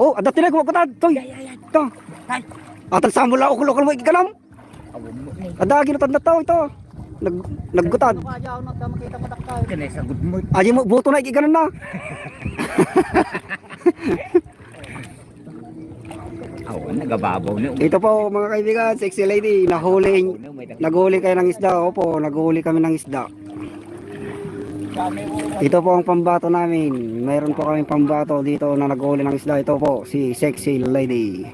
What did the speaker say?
Oh, adat nila ko kutad. Toy. Ito. Atan samula o kulokol mo ikanam. Ada ginutad na to ito. Naggutad. Kani sa good mood. Aji mo buto na igikanan na. Nagababaw ni. Ito po mga kaibigan, sexy lady, naghuli kayo ng isda. Opo, naghuli kami ng isda. Ito po ang pambato namin. Mayroon po kami pambato dito na naghuli ng isda. Ito po si sexy lady.